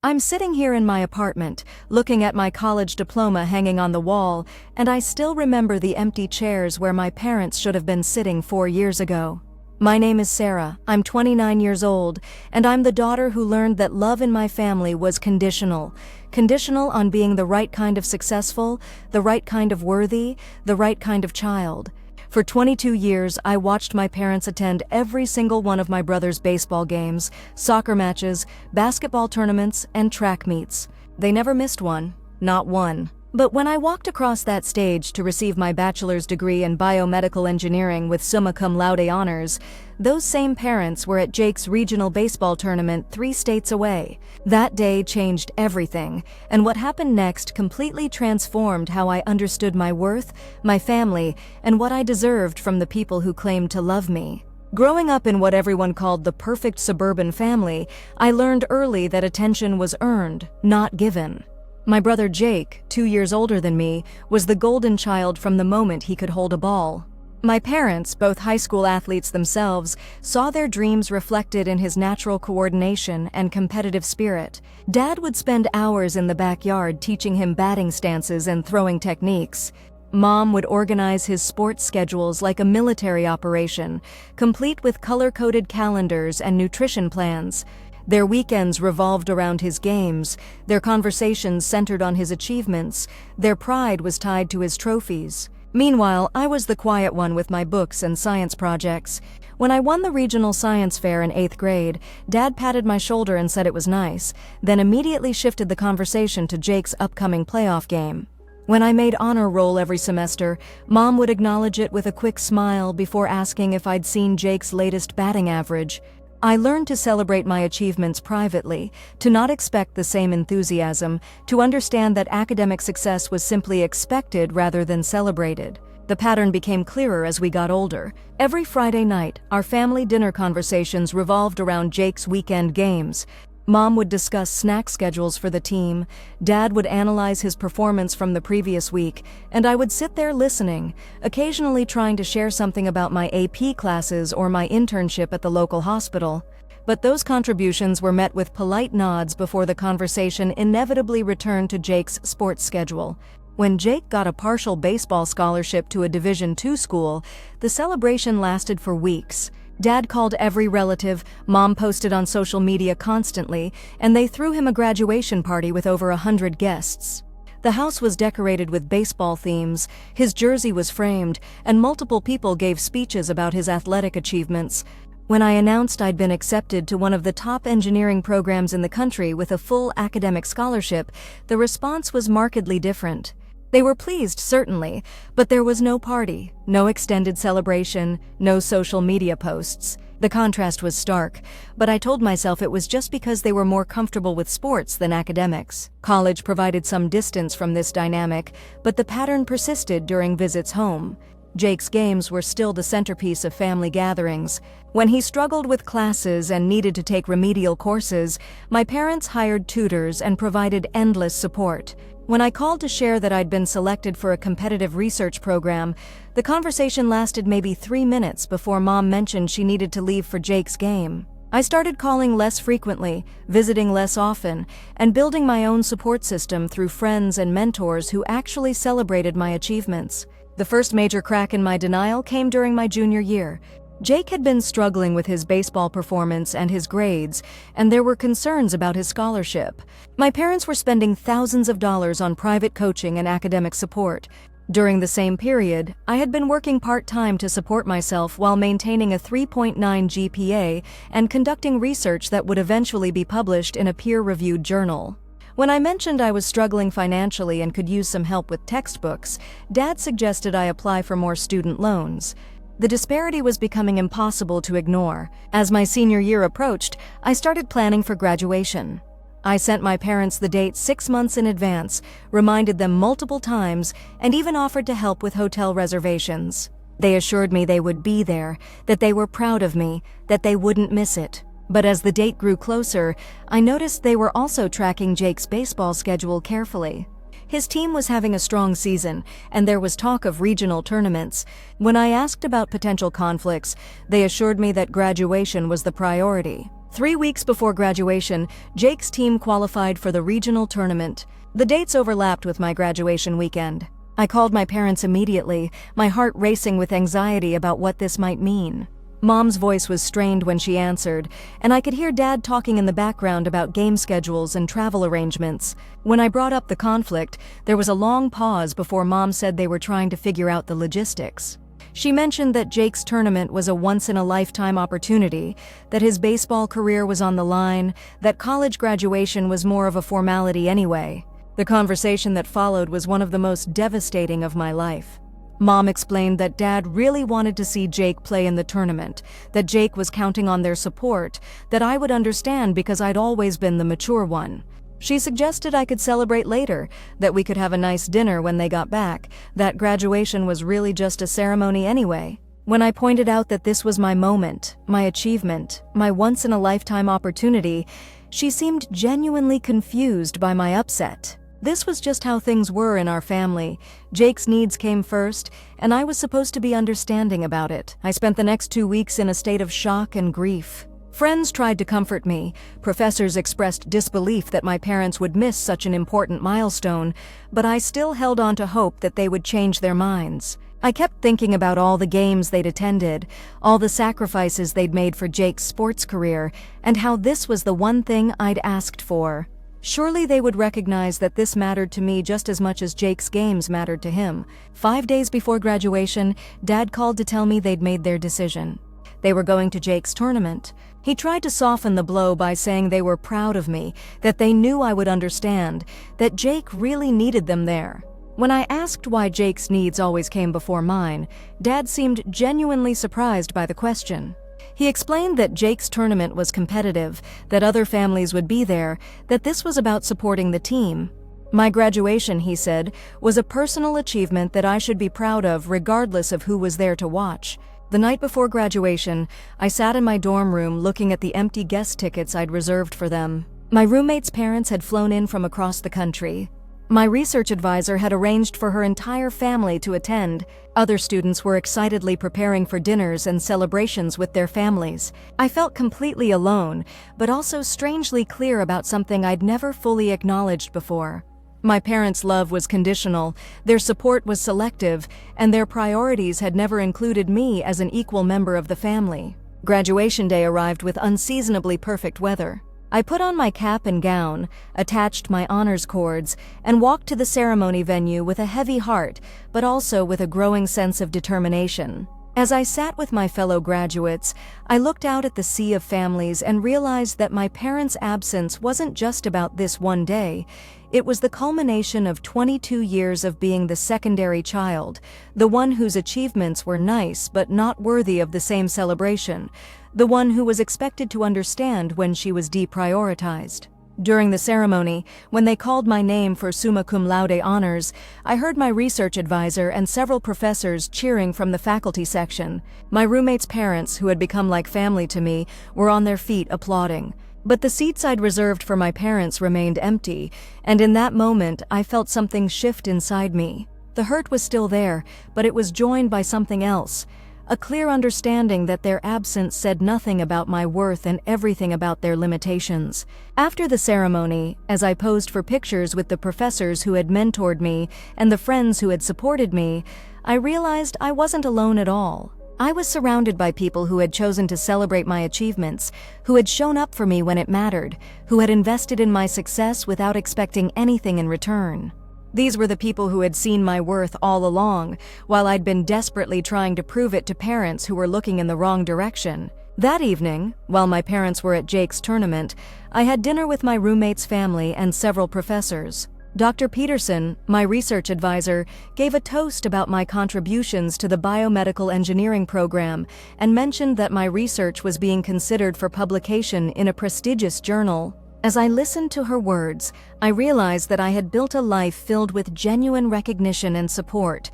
I'm sitting here in my apartment, looking at my college diploma hanging on the wall, and I still remember the empty chairs where my parents should have been sitting 4 years ago. My name is Sarah, I'm 29 years old, and I'm the daughter who learned that love in my family was conditional. Conditional on being the right kind of successful, the right kind of worthy, the right kind of child. For 22 years, I watched my parents attend every single one of my brother's baseball games, soccer matches, basketball tournaments, and track meets. They never missed one, not one. But when I walked across that stage to receive my bachelor's degree in biomedical engineering with summa cum laude honors, those same parents were at Jake's regional baseball tournament 3 states away. That day changed everything, and what happened next completely transformed how I understood my worth, my family, and what I deserved from the people who claimed to love me. Growing up in what everyone called the perfect suburban family, I learned early that attention was earned, not given. My brother Jake, 2 years older than me, was the golden child from the moment he could hold a ball. My parents, both high school athletes themselves, saw their dreams reflected in his natural coordination and competitive spirit. Dad would spend hours in the backyard teaching him batting stances and throwing techniques. Mom would organize his sports schedules like a military operation, complete with color-coded calendars and nutrition plans. Their weekends revolved around his games, their conversations centered on his achievements, their pride was tied to his trophies. Meanwhile, I was the quiet one with my books and science projects. When I won the regional science fair in 8th grade, Dad patted my shoulder and said it was nice, then immediately shifted the conversation to Jake's upcoming playoff game. When I made honor roll every semester, Mom would acknowledge it with a quick smile before asking if I'd seen Jake's latest batting average. I learned to celebrate my achievements privately, to not expect the same enthusiasm, to understand that academic success was simply expected rather than celebrated. The pattern became clearer as we got older. Every Friday night, our family dinner conversations revolved around Jake's weekend games. Mom would discuss snack schedules for the team, Dad would analyze his performance from the previous week, and I would sit there listening, occasionally trying to share something about my AP classes or my internship at the local hospital. But those contributions were met with polite nods before the conversation inevitably returned to Jake's sports schedule. When Jake got a partial baseball scholarship to a Division II school, the celebration lasted for weeks. Dad called every relative, Mom posted on social media constantly, and they threw him a graduation party with over 100 guests. The house was decorated with baseball themes, his jersey was framed, and multiple people gave speeches about his athletic achievements. When I announced I'd been accepted to one of the top engineering programs in the country with a full academic scholarship, the response was markedly different. They were pleased, certainly, but there was no party, no extended celebration, no social media posts. The contrast was stark, but I told myself it was just because they were more comfortable with sports than academics. College provided some distance from this dynamic, but the pattern persisted during visits home. Jake's games were still the centerpiece of family gatherings. When he struggled with classes and needed to take remedial courses, my parents hired tutors and provided endless support. When I called to share that I'd been selected for a competitive research program, the conversation lasted maybe 3 minutes before Mom mentioned she needed to leave for Jake's game. I started calling less frequently, visiting less often, and building my own support system through friends and mentors who actually celebrated my achievements. The first major crack in my denial came during my junior year. Jake had been struggling with his baseball performance and his grades, and there were concerns about his scholarship. My parents were spending thousands of dollars on private coaching and academic support. During the same period, I had been working part-time to support myself while maintaining a 3.9 GPA and conducting research that would eventually be published in a peer-reviewed journal. When I mentioned I was struggling financially and could use some help with textbooks, Dad suggested I apply for more student loans. The disparity was becoming impossible to ignore. As my senior year approached, I started planning for graduation. I sent my parents the date 6 months in advance, reminded them multiple times, and even offered to help with hotel reservations. They assured me they would be there, that they were proud of me, that they wouldn't miss it. But as the date grew closer, I noticed they were also tracking Jake's baseball schedule carefully. His team was having a strong season, and there was talk of regional tournaments. When I asked about potential conflicts, they assured me that graduation was the priority. 3 weeks before graduation, Jake's team qualified for the regional tournament. The dates overlapped with my graduation weekend. I called my parents immediately, my heart racing with anxiety about what this might mean. Mom's voice was strained when she answered, and I could hear Dad talking in the background about game schedules and travel arrangements. When I brought up the conflict, there was a long pause before Mom said they were trying to figure out the logistics. She mentioned that Jake's tournament was a once-in-a-lifetime opportunity, that his baseball career was on the line, that college graduation was more of a formality anyway. The conversation that followed was one of the most devastating of my life. Mom explained that Dad really wanted to see Jake play in the tournament, that Jake was counting on their support, that I would understand because I'd always been the mature one. She suggested I could celebrate later, that we could have a nice dinner when they got back, that graduation was really just a ceremony anyway. When I pointed out that this was my moment, my achievement, my once-in-a-lifetime opportunity, she seemed genuinely confused by my upset. This was just how things were in our family. Jake's needs came first, and I was supposed to be understanding about it. I spent the next 2 weeks in a state of shock and grief. Friends tried to comfort me. Professors expressed disbelief that my parents would miss such an important milestone, but I still held on to hope that they would change their minds. I kept thinking about all the games they'd attended, all the sacrifices they'd made for Jake's sports career, and how this was the one thing I'd asked for. Surely they would recognize that this mattered to me just as much as Jake's games mattered to him. 5 days before graduation, Dad called to tell me they'd made their decision. They were going to Jake's tournament. He tried to soften the blow by saying they were proud of me, that they knew I would understand, that Jake really needed them there. When I asked why Jake's needs always came before mine, Dad seemed genuinely surprised by the question. He explained that Jake's tournament was competitive, that other families would be there, that this was about supporting the team. My graduation, he said, was a personal achievement that I should be proud of regardless of who was there to watch. The night before graduation, I sat in my dorm room looking at the empty guest tickets I'd reserved for them. My roommate's parents had flown in from across the country. My research advisor had arranged for her entire family to attend. Other students were excitedly preparing for dinners and celebrations with their families. I felt completely alone, but also strangely clear about something I'd never fully acknowledged before. My parents' love was conditional, their support was selective, and their priorities had never included me as an equal member of the family. Graduation day arrived with unseasonably perfect weather. I put on my cap and gown, attached my honors cords, and walked to the ceremony venue with a heavy heart, but also with a growing sense of determination. As I sat with my fellow graduates, I looked out at the sea of families and realized that my parents' absence wasn't just about this one day. It was the culmination of 22 years of being the secondary child, the one whose achievements were nice but not worthy of the same celebration, the one who was expected to understand when she was deprioritized. During the ceremony, when they called my name for summa cum laude honors, I heard my research advisor and several professors cheering from the faculty section. My roommate's parents, who had become like family to me, were on their feet applauding. But the seats I'd reserved for my parents remained empty, and in that moment I felt something shift inside me. The hurt was still there, but it was joined by something else. A clear understanding that their absence said nothing about my worth and everything about their limitations. After the ceremony, as I posed for pictures with the professors who had mentored me and the friends who had supported me, I realized I wasn't alone at all. I was surrounded by people who had chosen to celebrate my achievements, who had shown up for me when it mattered, who had invested in my success without expecting anything in return. These were the people who had seen my worth all along, while I'd been desperately trying to prove it to parents who were looking in the wrong direction. That evening, while my parents were at Jake's tournament, I had dinner with my roommate's family and several professors. Dr. Peterson, my research advisor, gave a toast about my contributions to the biomedical engineering program and mentioned that my research was being considered for publication in a prestigious journal. As I listened to her words, I realized that I had built a life filled with genuine recognition and support.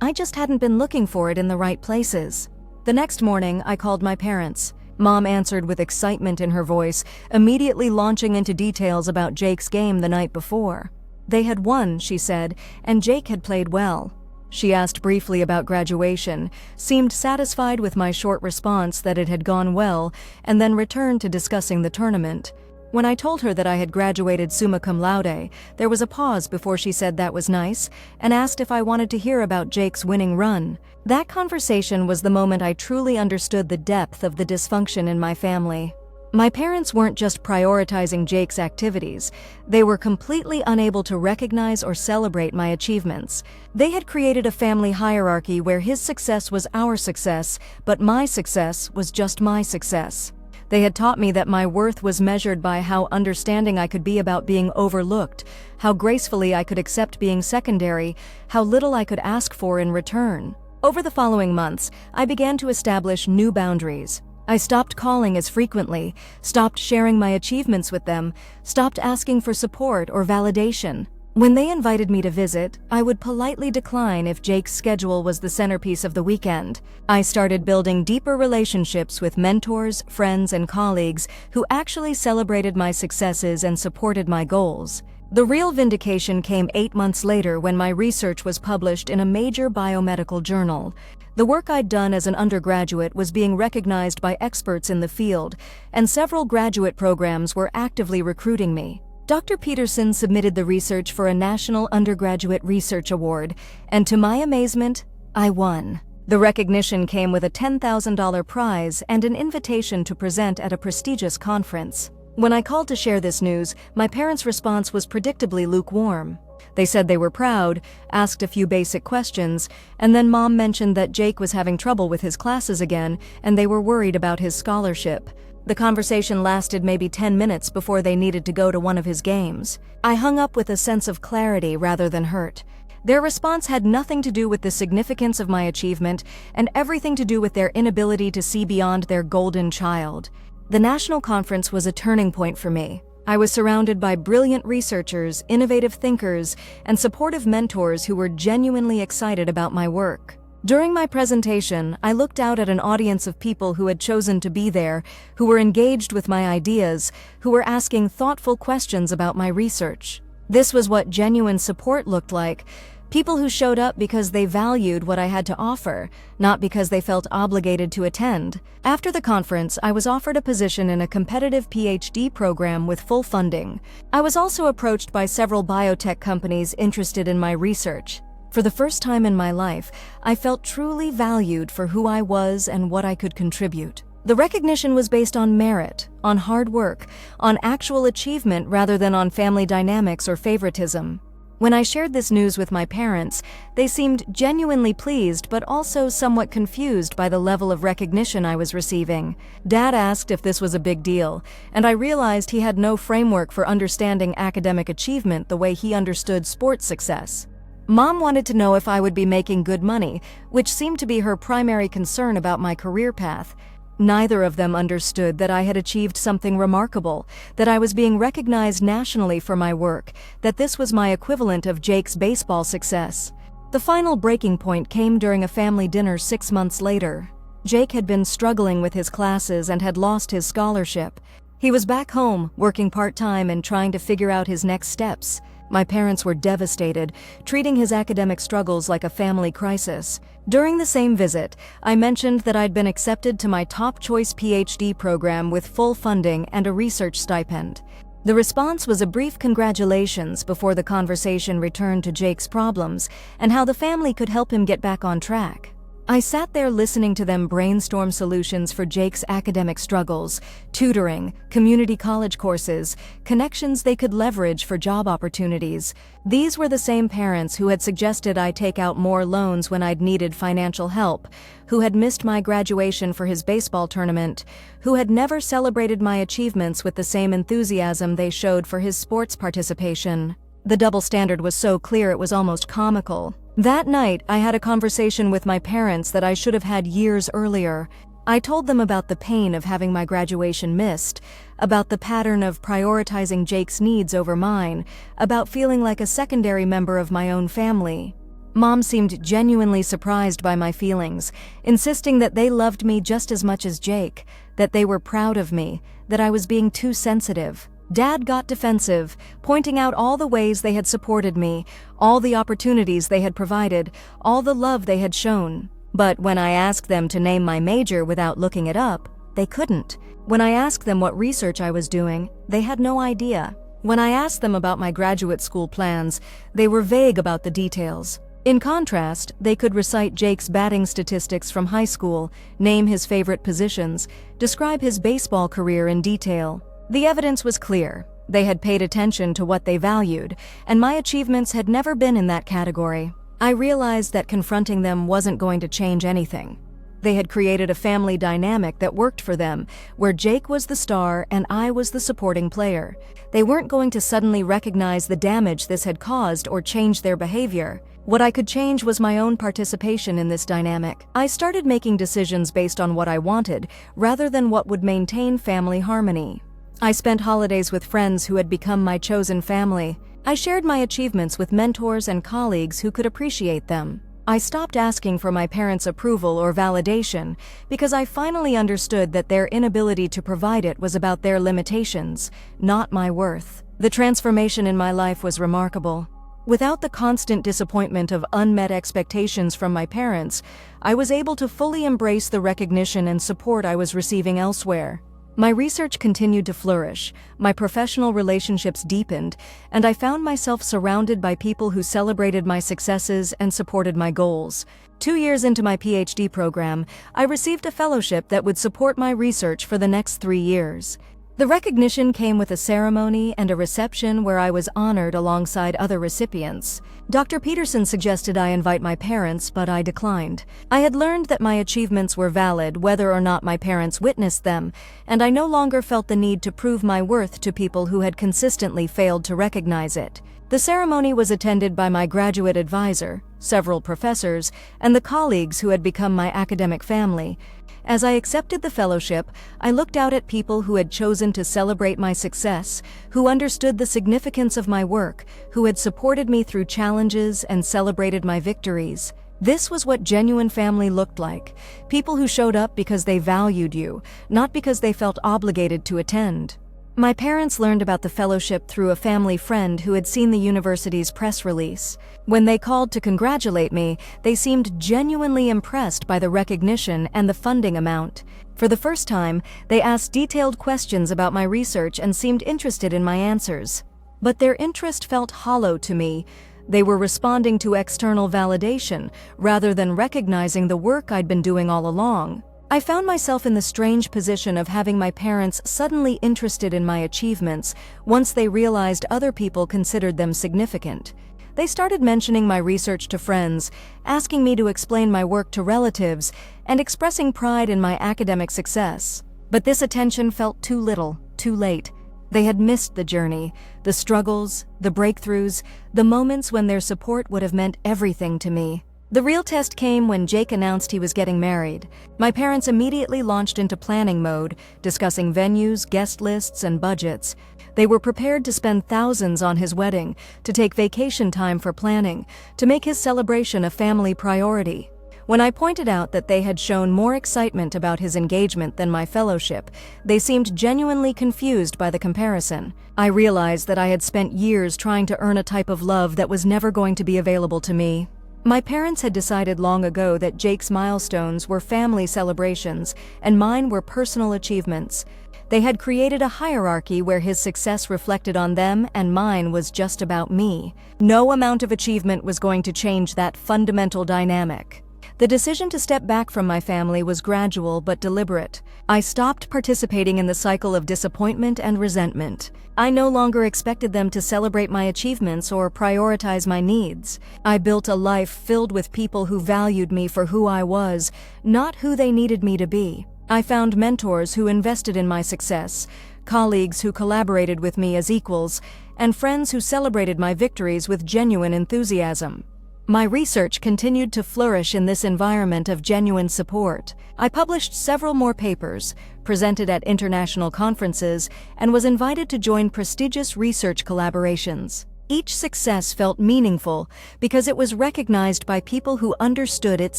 I just hadn't been looking for it in the right places. The next morning, I called my parents. Mom answered with excitement in her voice, immediately launching into details about Jake's game the night before. They had won, she said, and Jake had played well. She asked briefly about graduation, seemed satisfied with my short response that it had gone well, and then returned to discussing the tournament. When I told her that I had graduated summa cum laude, there was a pause before she said that was nice, and asked if I wanted to hear about Jake's winning run. That conversation was the moment I truly understood the depth of the dysfunction in my family. My parents weren't just prioritizing Jake's activities, they were completely unable to recognize or celebrate my achievements. They had created a family hierarchy where his success was our success, but my success was just my success. They had taught me that my worth was measured by how understanding I could be about being overlooked, how gracefully I could accept being secondary, how little I could ask for in return. Over the following months, I began to establish new boundaries. I stopped calling as frequently, stopped sharing my achievements with them, stopped asking for support or validation. When they invited me to visit, I would politely decline if Jake's schedule was the centerpiece of the weekend. I started building deeper relationships with mentors, friends, and colleagues who actually celebrated my successes and supported my goals. The real vindication came 8 months later when my research was published in a major biomedical journal. The work I'd done as an undergraduate was being recognized by experts in the field, and several graduate programs were actively recruiting me. Dr. Peterson submitted the research for a National Undergraduate Research Award, and to my amazement, I won. The recognition came with a $10,000 prize and an invitation to present at a prestigious conference. When I called to share this news, my parents' response was predictably lukewarm. They said they were proud, asked a few basic questions, and then Mom mentioned that Jake was having trouble with his classes again, and they were worried about his scholarship. The conversation lasted maybe 10 minutes before they needed to go to one of his games. I hung up with a sense of clarity rather than hurt. Their response had nothing to do with the significance of my achievement and everything to do with their inability to see beyond their golden child. The national conference was a turning point for me. I was surrounded by brilliant researchers, innovative thinkers, and supportive mentors who were genuinely excited about my work. During my presentation, I looked out at an audience of people who had chosen to be there, who were engaged with my ideas, who were asking thoughtful questions about my research. This was what genuine support looked like. People who showed up because they valued what I had to offer, not because they felt obligated to attend. After the conference, I was offered a position in a competitive PhD program with full funding. I was also approached by several biotech companies interested in my research. For the first time in my life, I felt truly valued for who I was and what I could contribute. The recognition was based on merit, on hard work, on actual achievement rather than on family dynamics or favoritism. When I shared this news with my parents, they seemed genuinely pleased but also somewhat confused by the level of recognition I was receiving. Dad asked if this was a big deal, and I realized he had no framework for understanding academic achievement the way he understood sports success. Mom wanted to know if I would be making good money, which seemed to be her primary concern about my career path. Neither of them understood that I had achieved something remarkable, that I was being recognized nationally for my work, that this was my equivalent of Jake's baseball success. The final breaking point came during a family dinner 6 months later. Jake had been struggling with his classes and had lost his scholarship. He was back home, working part-time and trying to figure out his next steps. My parents were devastated, treating his academic struggles like a family crisis. During the same visit, I mentioned that I'd been accepted to my top-choice PhD program with full funding and a research stipend. The response was a brief congratulations before the conversation returned to Jake's problems and how the family could help him get back on track. I sat there listening to them brainstorm solutions for Jake's academic struggles, tutoring, community college courses, connections they could leverage for job opportunities. These were the same parents who had suggested I take out more loans when I'd needed financial help, who had missed my graduation for his baseball tournament, who had never celebrated my achievements with the same enthusiasm they showed for his sports participation. The double standard was so clear it was almost comical. That night, I had a conversation with my parents that I should have had years earlier. I told them about the pain of having my graduation missed, about the pattern of prioritizing Jake's needs over mine, about feeling like a secondary member of my own family. Mom seemed genuinely surprised by my feelings, insisting that they loved me just as much as Jake, that they were proud of me, that I was being too sensitive. Dad got defensive, pointing out all the ways they had supported me, all the opportunities they had provided, all the love they had shown. But when I asked them to name my major without looking it up, they couldn't. When I asked them what research I was doing, they had no idea. When I asked them about my graduate school plans, they were vague about the details. In contrast, they could recite Jake's batting statistics from high school, name his favorite positions, describe his baseball career in detail. The evidence was clear. They had paid attention to what they valued, and my achievements had never been in that category. I realized that confronting them wasn't going to change anything. They had created a family dynamic that worked for them, where Jake was the star and I was the supporting player. They weren't going to suddenly recognize the damage this had caused or change their behavior. What I could change was my own participation in this dynamic. I started making decisions based on what I wanted, rather than what would maintain family harmony. I spent holidays with friends who had become my chosen family. I shared my achievements with mentors and colleagues who could appreciate them. I stopped asking for my parents' approval or validation because I finally understood that their inability to provide it was about their limitations, not my worth. The transformation in my life was remarkable. Without the constant disappointment of unmet expectations from my parents, I was able to fully embrace the recognition and support I was receiving elsewhere. My research continued to flourish, my professional relationships deepened, and I found myself surrounded by people who celebrated my successes and supported my goals. 2 years into my PhD program, I received a fellowship that would support my research for the next 3 years. The recognition came with a ceremony and a reception where I was honored alongside other recipients. Dr. Peterson suggested I invite my parents, but I declined. I had learned that my achievements were valid whether or not my parents witnessed them, and I no longer felt the need to prove my worth to people who had consistently failed to recognize it. The ceremony was attended by my graduate advisor, several professors, and the colleagues who had become my academic family. As I accepted the fellowship, I looked out at people who had chosen to celebrate my success, who understood the significance of my work, who had supported me through challenges and celebrated my victories. This was what genuine family looked like, people who showed up because they valued you, not because they felt obligated to attend. My parents learned about the fellowship through a family friend who had seen the university's press release. When they called to congratulate me, they seemed genuinely impressed by the recognition and the funding amount. For the first time, they asked detailed questions about my research and seemed interested in my answers. But their interest felt hollow to me. They were responding to external validation rather than recognizing the work I'd been doing all along. I found myself in the strange position of having my parents suddenly interested in my achievements once they realized other people considered them significant. They started mentioning my research to friends, asking me to explain my work to relatives, and expressing pride in my academic success. But this attention felt too little, too late. They had missed the journey, the struggles, the breakthroughs, the moments when their support would have meant everything to me. The real test came when Jake announced he was getting married. My parents immediately launched into planning mode, discussing venues, guest lists, and budgets. They were prepared to spend thousands on his wedding, to take vacation time for planning, to make his celebration a family priority. When I pointed out that they had shown more excitement about his engagement than my fellowship, they seemed genuinely confused by the comparison. I realized that I had spent years trying to earn a type of love that was never going to be available to me. My parents had decided long ago that Jake's milestones were family celebrations and mine were personal achievements. They had created a hierarchy where his success reflected on them and mine was just about me. No amount of achievement was going to change that fundamental dynamic. The decision to step back from my family was gradual but deliberate. I stopped participating in the cycle of disappointment and resentment. I no longer expected them to celebrate my achievements or prioritize my needs. I built a life filled with people who valued me for who I was, not who they needed me to be. I found mentors who invested in my success, colleagues who collaborated with me as equals, and friends who celebrated my victories with genuine enthusiasm. My research continued to flourish in this environment of genuine support. I published several more papers, presented at international conferences, and was invited to join prestigious research collaborations. Each success felt meaningful because it was recognized by people who understood its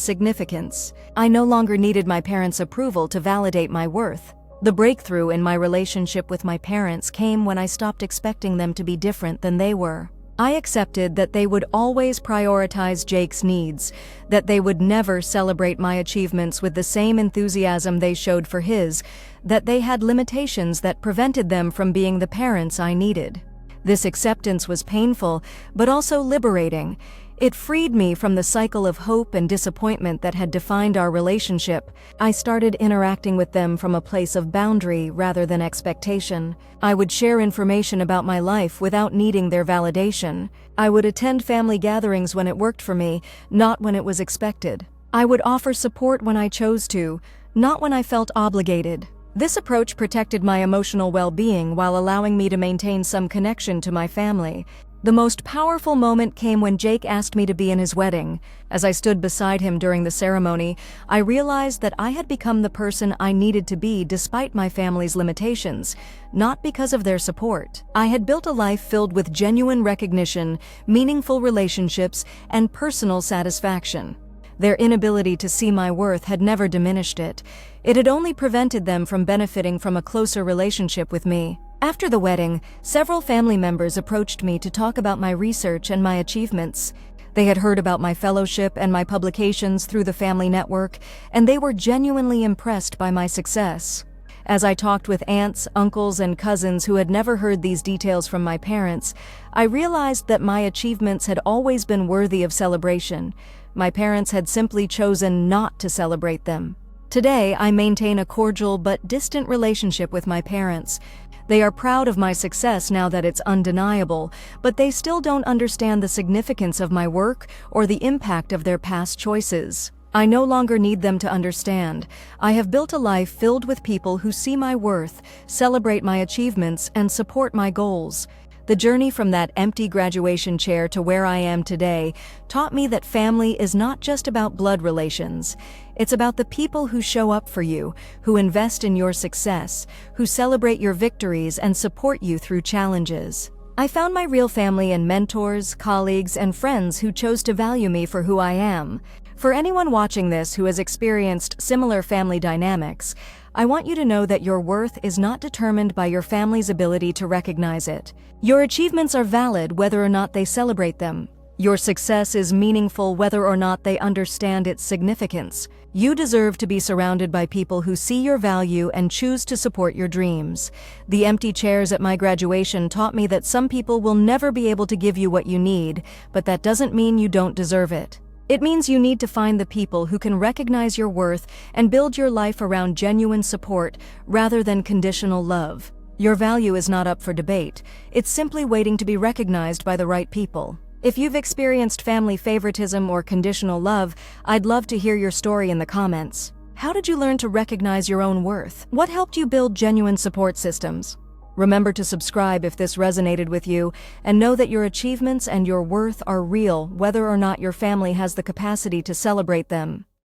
significance. I no longer needed my parents' approval to validate my worth. The breakthrough in my relationship with my parents came when I stopped expecting them to be different than they were. I accepted that they would always prioritize Jake's needs, that they would never celebrate my achievements with the same enthusiasm they showed for his, that they had limitations that prevented them from being the parents I needed. This acceptance was painful, but also liberating. It freed me from the cycle of hope and disappointment that had defined our relationship. I started interacting with them from a place of boundary rather than expectation. I would share information about my life without needing their validation. I would attend family gatherings when it worked for me, not when it was expected. I would offer support when I chose to, not when I felt obligated. This approach protected my emotional well-being while allowing me to maintain some connection to my family. The most powerful moment came when Jake asked me to be in his wedding. As I stood beside him during the ceremony, I realized that I had become the person I needed to be despite my family's limitations, not because of their support. I had built a life filled with genuine recognition, meaningful relationships, and personal satisfaction. Their inability to see my worth had never diminished it. It had only prevented them from benefiting from a closer relationship with me. After the wedding, several family members approached me to talk about my research and my achievements. They had heard about my fellowship and my publications through the family network, and they were genuinely impressed by my success. As I talked with aunts, uncles, and cousins who had never heard these details from my parents, I realized that my achievements had always been worthy of celebration. My parents had simply chosen not to celebrate them. Today, I maintain a cordial but distant relationship with my parents. They are proud of my success now that it's undeniable, but they still don't understand the significance of my work or the impact of their past choices. I no longer need them to understand. I have built a life filled with people who see my worth, celebrate my achievements, and support my goals. The journey from that empty graduation chair to where I am today taught me that family is not just about blood relations. It's about the people who show up for you, who invest in your success, who celebrate your victories and support you through challenges. I found my real family in mentors, colleagues, and friends who chose to value me for who I am. For anyone watching this who has experienced similar family dynamics, I want you to know that your worth is not determined by your family's ability to recognize it. Your achievements are valid whether or not they celebrate them. Your success is meaningful whether or not they understand its significance. You deserve to be surrounded by people who see your value and choose to support your dreams. The empty chairs at my graduation taught me that some people will never be able to give you what you need, but that doesn't mean you don't deserve it. It means you need to find the people who can recognize your worth and build your life around genuine support rather than conditional love. Your value is not up for debate. It's simply waiting to be recognized by the right people. If you've experienced family favoritism or conditional love, I'd love to hear your story in the comments. How did you learn to recognize your own worth? What helped you build genuine support systems? Remember to subscribe if this resonated with you, and know that your achievements and your worth are real whether or not your family has the capacity to celebrate them.